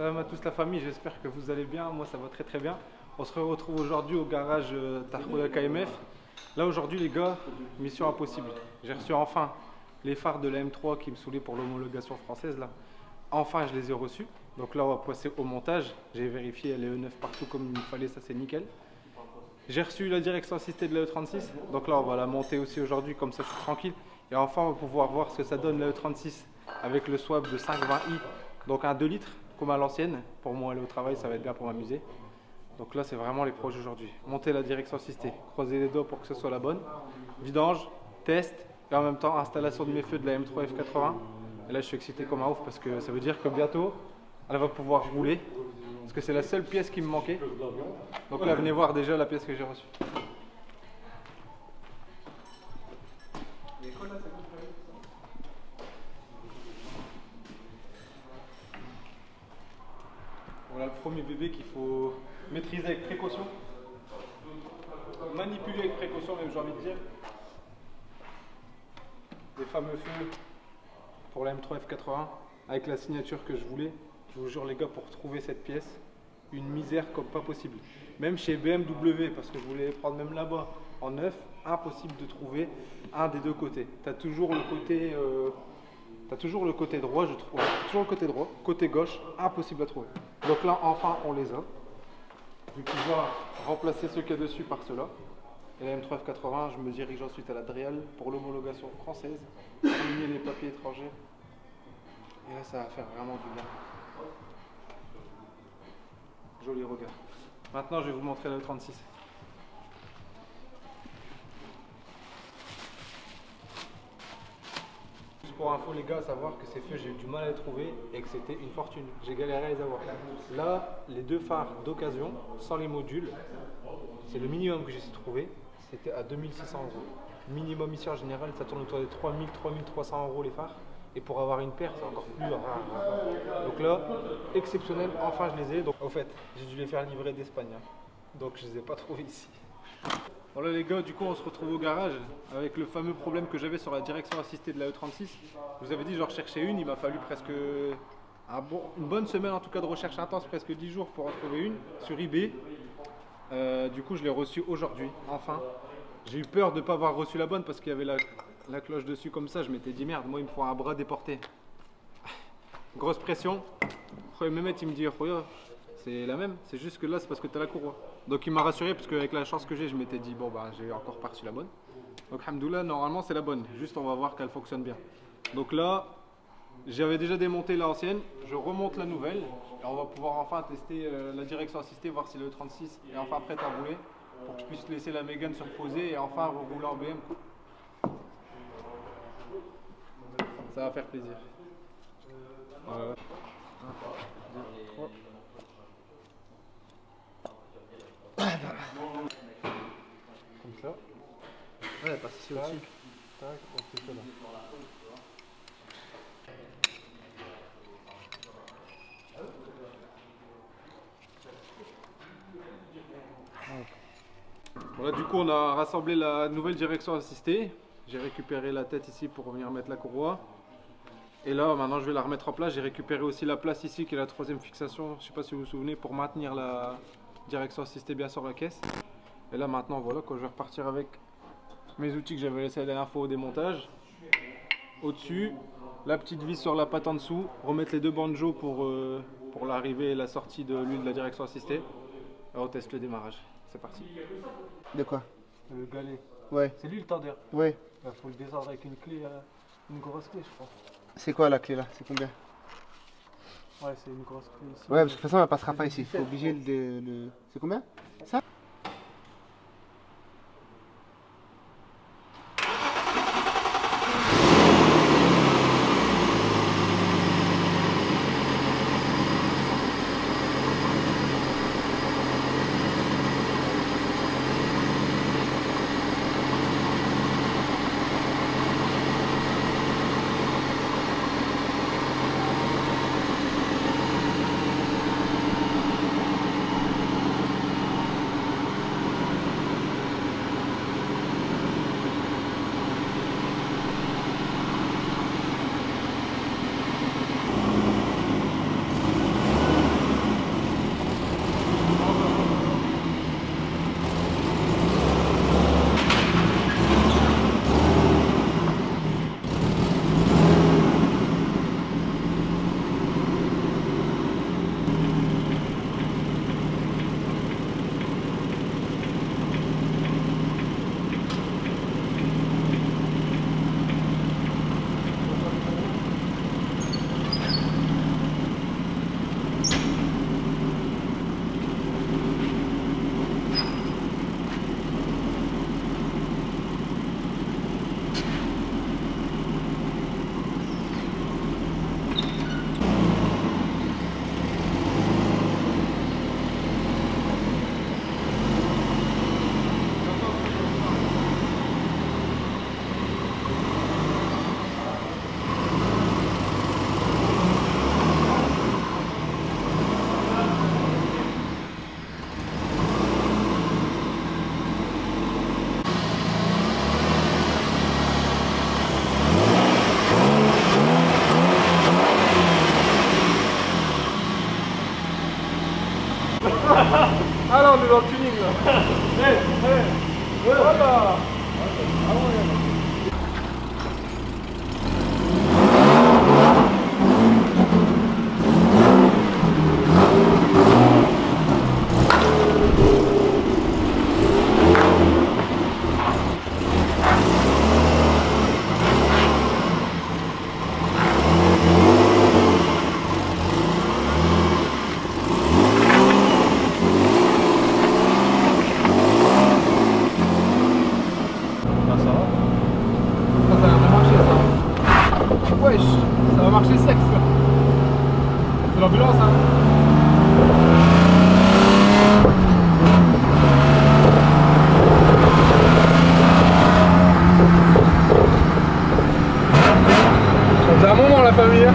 Salam à tous la famille, j'espère que vous allez bien, moi ça va très très bien. On se retrouve aujourd'hui au garage Tahouya KMF. Là aujourd'hui les gars, mission impossible. J'ai reçu enfin les phares de la M3 qui me saoulaient pour l'homologation française là. Enfin je les ai reçus. Donc là on va passer au montage. J'ai vérifié les E9 partout comme il fallait, ça c'est nickel. J'ai reçu la direction assistée de la E36. Donc là on va la monter aussi aujourd'hui, comme ça je suis tranquille. Et enfin on va pouvoir voir ce que ça donne la E36 avec le swap de 520i. Donc un 2 litres comme à l'ancienne. Pour moi aller au travail ça va être bien pour m'amuser. Donc là c'est vraiment les projets aujourd'hui. Monter la direction assistée, croiser les doigts pour que ce soit la bonne. Vidange, test et en même temps installation de mes feux de la M3 F80. Et là je suis excité comme un ouf parce que ça veut dire que bientôt elle va pouvoir rouler. Parce que c'est la seule pièce qui me manquait. Donc là venez voir déjà la pièce que j'ai reçue. Voilà le premier bébé qu'il faut maîtriser avec précaution. Manipuler avec précaution même j'ai envie de dire. Les fameux feux pour la M3 F80 avec la signature que je voulais. Je vous jure les gars, pour trouver cette pièce, une misère comme pas possible. Même chez BMW, parce que je voulais les prendre même là-bas en neuf, impossible de trouver un des deux côtés. Tu as toujours le côté droit, je trouve. Toujours le côté droit, côté gauche, impossible à trouver. Donc là enfin on les a. Je vais pouvoir remplacer ceux qu'il y a dessus par ceux-là. Et la M3 F80, je me dirige ensuite à la Drial pour l'homologation française, terminer les papiers étrangers. Et là ça va faire vraiment du bien. Joli regard. Maintenant je vais vous montrer la E36. Juste pour info les gars, à savoir que ces feux j'ai eu du mal à les trouver et que c'était une fortune. J'ai galéré à les avoir. Là, les deux phares d'occasion, sans les modules, c'est le minimum que j'ai trouvé. C'était à 2600 €. Minimum ici en général, ça tourne autour des 3000, 3300 € les phares. Et pour avoir une paire, c'est encore plus rare. Donc là, exceptionnel, enfin je les ai. Donc, au fait, j'ai dû les faire livrer d'Espagne. Donc je ne les ai pas trouvés ici. Voilà les gars, du coup on se retrouve au garage avec le fameux problème que j'avais sur la direction assistée de la E36. Je vous avais dit, je recherchais une, il m'a fallu presque une bonne semaine en tout cas de recherche intense, presque 10 jours pour en trouver une sur eBay. Du coup je l'ai reçue aujourd'hui, enfin. J'ai eu peur de ne pas avoir reçu la bonne parce qu'il y avait la cloche dessus comme ça. Je m'étais dit merde, moi il me faut un bras déporté. Grosse pression. Mehmet il me dit c'est la même, c'est juste que là c'est parce que tu as la courroie. Donc il m'a rassuré parce qu'avec la chance que j'ai, je m'étais dit bon bah j'ai encore pas reçu la bonne. Donc alhamdoulilah, normalement c'est la bonne, juste on va voir qu'elle fonctionne bien. Donc là j'avais déjà démonté l'ancienne, je remonte la nouvelle et on va pouvoir enfin tester la direction assistée, voir si le 36 est enfin prête à rouler pour que je puisse laisser la Mégane se reposer et enfin rouler en BM. Ça va faire plaisir. Voilà. 1, 2, 3. Comme ça. Ouais, parce que c'est au-dessus. Tac, on fait ça là. Voilà, du coup on a rassemblé la nouvelle direction assistée. J'ai récupéré la tête ici pour venir mettre la courroie. Et là maintenant je vais la remettre en place. J'ai récupéré aussi la place ici qui est la troisième fixation. Je ne sais pas si vous vous souvenez, pour maintenir la direction assistée bien sur la caisse. Et là maintenant voilà, quand je vais repartir avec mes outils que j'avais laissés la dernière fois au démontage. Au-dessus, la petite vis sur la patte en dessous. Remettre les deux banjos pour l'arrivée et la sortie de l'huile de la direction assistée. Et on teste le démarrage. C'est parti. De quoi? Le galet. Ouais. C'est lui le tendeur. Ouais. Il faut le descendre avec une clé, une grosse clé je crois. C'est quoi la clé là? C'est combien? Ouais, c'est une grosse clé ici. Ouais, parce que de toute façon elle passera pas ici. Il faut obliger le... C'est combien? Ça? Ah là, on est dans le tuning là. Voilà. Wesh, ça va marcher sec ça. C'est l'ambulance hein. Ça faisait un moment la famille hein.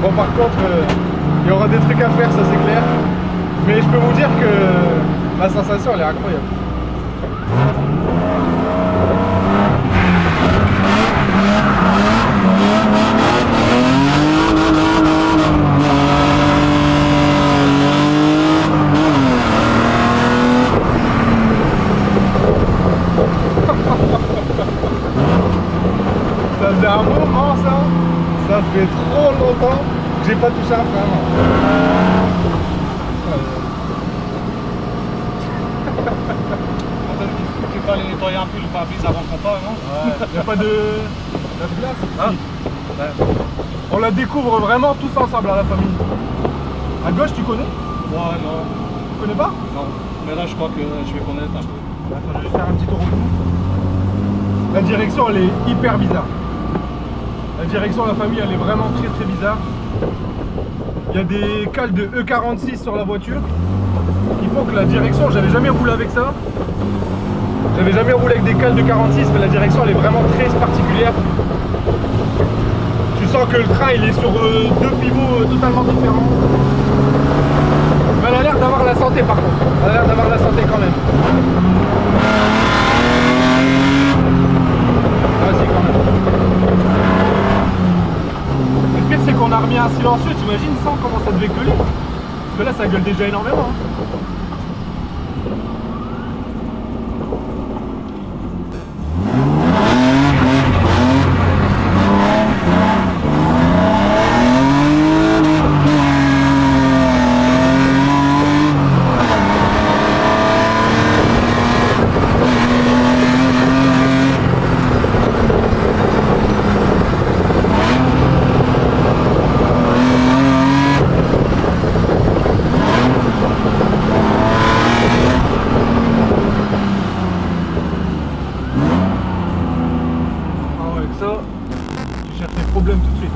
Bon par contre, il y aura des trucs à faire, ça c'est clair. Mais je peux vous dire que la sensation elle est incroyable. Ça faisait un moment ça fait trop longtemps que j'ai pas touché un frein. Tu peux aller nettoyer un peu le pare-brise avant qu'on part, non? Ouais, y a pas de glace hein? Ouais. On la découvre vraiment tous ensemble à la famille. À gauche tu connais? Ouais, non. Tu connais pas? Non. Mais là je crois que je vais connaître un peu. Attends, je vais juste faire un petit tour au bout. La direction elle est hyper bizarre. La direction de la famille elle est vraiment très très bizarre. Il y a des cales de E46 sur la voiture. Il faut que la direction, j'avais jamais roulé avec ça. J'avais jamais roulé avec des cales de 46, mais la direction elle est vraiment très particulière. Tu sens que le train il est sur deux pivots totalement différents. Mais elle a l'air d'avoir la santé par contre. Elle a l'air d'avoir la santé quand même. Ah si quand même. Le pire c'est qu'on a remis un silencieux, t'imagines sans comment ça devait gueuler. Parce que là ça gueule déjà énormément. Problème tout de suite.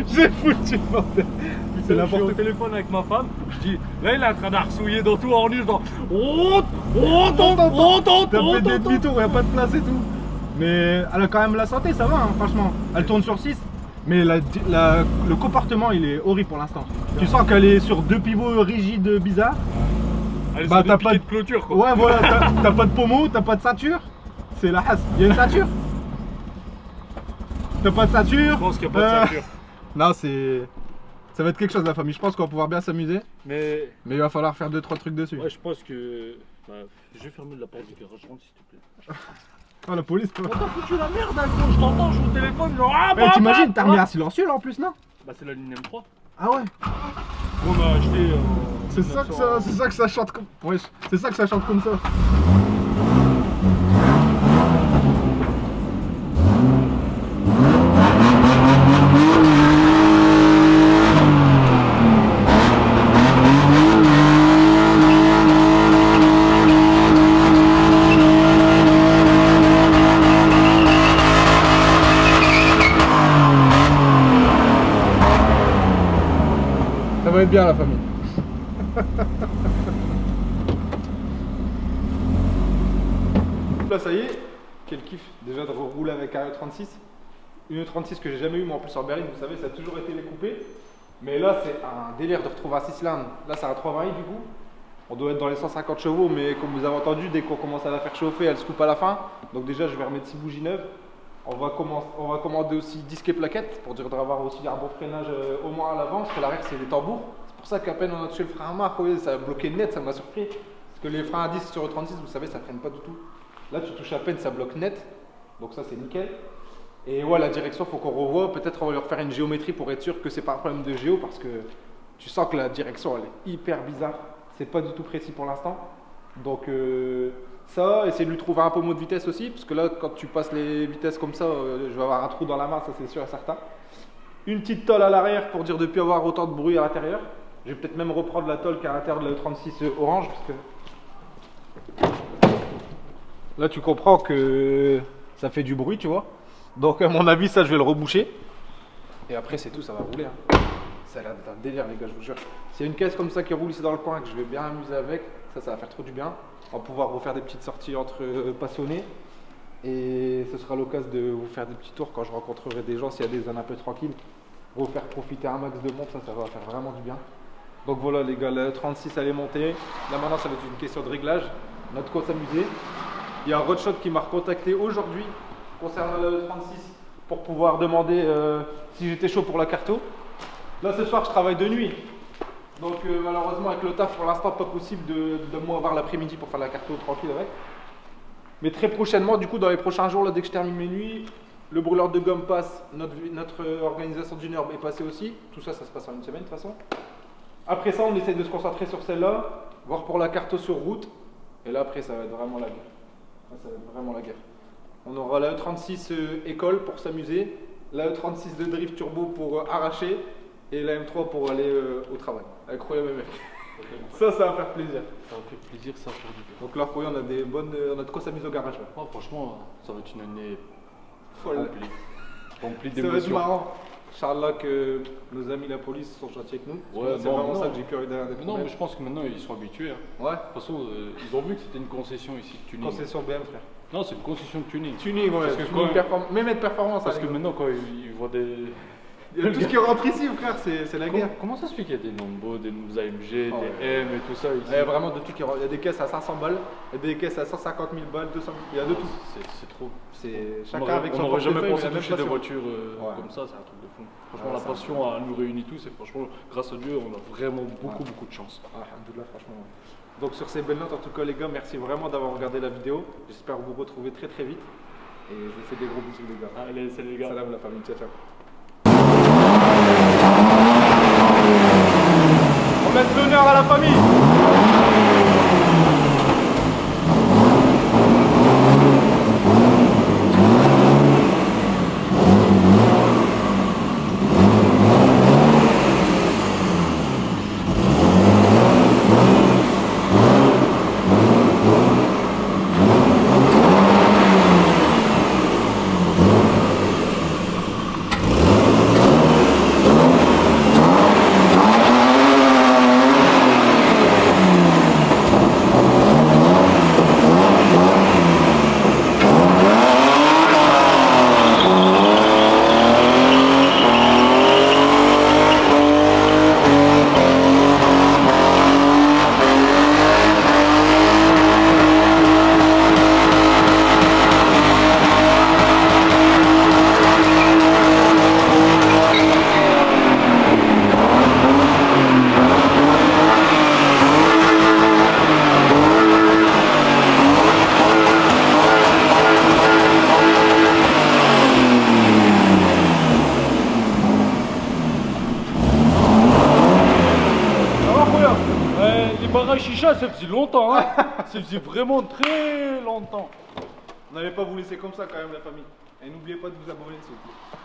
J'ai foutu le bordel. C'est n'importe quoi. Au téléphone avec ma femme, je dis, là il est en train d'arsouiller dans tout en lieu, dans T'as fait des demi-tours, y'a pas de place et tout. Mais elle a quand même la santé, ça va hein, franchement. Elle tourne sur 6, mais le comportement il est horrible pour l'instant. Tu sens qu'elle est sur deux pivots rigides bizarres. Elle est bah, t'as pas de clôture quoi. Ouais voilà, t'as pas de pommeau, t'as pas de ceinture. C'est la hasse. Il y a une ceinture? T'as pas de ceinture? Je pense qu'il n'y a pas de ceinture. Non c'est... Ça va être quelque chose la famille, je pense qu'on va pouvoir bien s'amuser. Mais il va falloir faire 2-3 trucs dessus. Ouais je pense que... Bah, je vais fermer la porte du garage, rentre s'il te plaît. Oh la police quoi. T'as foutu la merde hein, quand je t'entends, je suis au téléphone genre ah bah t'imagines, t'as remis un silencieux là en plus non? Bah c'est la ligne M3. Ah ouais. On a acheté... c'est ça que ça chante comme... Ouais, c'est ça que ça chante comme ça. Ça va être bien la famille. Là ça y est, quel kiff déjà de rouler avec un E36. Une E36 que j'ai jamais eu moi en plus en berline, vous savez ça a toujours été les coupés. Mais là, c'est un délire de retrouver un 6 cylindres. Là, c'est un 320i du coup. On doit être dans les 150 chevaux, mais comme vous avez entendu, dès qu'on commence à la faire chauffer, elle se coupe à la fin. Donc déjà, je vais remettre 6 bougies neuves. On va commander aussi disque et plaquettes pour dire d'avoir aussi un bon freinage au moins à l'avant, parce que l'arrière, c'est des tambours. C'est pour ça qu'à peine on a touché le frein à main, ça a bloqué net, ça m'a surpris. Parce que les freins à disque sur le 36, vous savez, ça freine pas du tout. Là, tu touches à peine, ça bloque net. Donc ça, c'est nickel. Et ouais, la direction, il faut qu'on revoie. Peut-être on va leur faire une géométrie pour être sûr que c'est pas un problème de géo, parce que tu sens que la direction, elle est hyper bizarre. C'est pas du tout précis pour l'instant. Donc ça, essayer de lui trouver un pommeau de vitesse aussi, parce que là, quand tu passes les vitesses comme ça, je vais avoir un trou dans la main, ça c'est sûr et certain. Une petite tôle à l'arrière pour dire de ne plus avoir autant de bruit à l'intérieur. Je vais peut-être même reprendre la tôle qui est à l'intérieur de la E36 orange, parce que là tu comprends que ça fait du bruit, tu vois. Donc à mon avis, ça je vais le reboucher. Et après c'est tout, ça va rouler. Hein. Ça a l'air d'être un délire les gars, je vous jure. S'il y a une caisse comme ça qui roule ici dans le coin et que je vais bien amuser avec, ça va faire trop du bien. On va pouvoir refaire des petites sorties entre passionnés. Et ce sera l'occasion de vous faire des petits tours quand je rencontrerai des gens, s'il y a des zones un peu tranquilles. Vous faire profiter un max de monde, ça va faire vraiment du bien. Donc voilà les gars, la 36 elle est montée. Là maintenant ça va être une question de réglage. On a de quoi s'amuser. Il y a un Rodshot qui m'a recontacté aujourd'hui concernant la 36 pour pouvoir demander si j'étais chaud pour la carto. Là ce soir je travaille de nuit. Donc malheureusement avec le taf pour l'instant pas possible de moi avoir l'après-midi pour faire la carto tranquille avec. Mais très prochainement, du coup dans les prochains jours, là, dès que je termine mes nuits, le brûleur de gomme passe, notre organisation d'une herbe est passée aussi. Tout ça, ça se passe en une semaine de toute façon. Après ça, on essaie de se concentrer sur celle-là, voir pour la carto sur route. Et là après ça va être vraiment la guerre. Là, ça va être vraiment la guerre. On aura la E36 école pour s'amuser, la E36 de drift turbo pour arracher et la M3 pour aller au travail. Incroyable mec. Ça va faire plaisir. Ça va faire plaisir, ça va faire du bien. Donc là, on a de quoi s'amuser au garage. Là. Oh, franchement, ça va être une année Folle. remplie Ça va être d'émotions. marrant. Inch'Allah que nos amis la police sont gentils avec nous. Ouais, c'est non, vraiment non. ça que j'ai pu arriver derrière des Non, problèmes. mais je pense que maintenant ils sont habitués. Hein. Ouais. De toute façon, ils ont vu que c'était une concession ici de tuning. Concession BM frère. Non, c'est une concession de tuning. Tuning, ouais. Parce que Tuning même être performance. Parce que allez. maintenant, quand ils voient des. Il y a tout ce qui rentre ici frère, c'est la guerre. Comment ça se fait qu'il y a des Lambo, des AMG, Oh, des M et tout ça ici? Il y a vraiment de tout qui rentre. Il y a des caisses à 500 balles, il y a des caisses à 150 000 balles, 200 000. Il y a de tout. C'est trop. C'est On chacun aurait- avec on son n'aurait jamais portefeuille, pensé mais la même toucher des passion. voitures Ouais. comme ça, c'est un truc de fou. Franchement, Ouais, la c'est passion nous réunit tous et franchement, grâce à Dieu, on a vraiment beaucoup de chance. Alhamdoulilah, franchement. Ouais. Donc sur ces belles notes, en tout cas les gars, merci vraiment d'avoir regardé la vidéo. J'espère vous retrouver très vite. Et je vous fais des gros bisous les gars. Allez, salut les gars. Salam la famille, ciao ciao. On laisse l'honneur à la famille. Les barrages chicha, ça faisait longtemps, hein. Ça faisait vraiment très longtemps. On n'allait pas vous laisser comme ça quand même la famille. Et n'oubliez pas de vous abonner s'il vous plaît.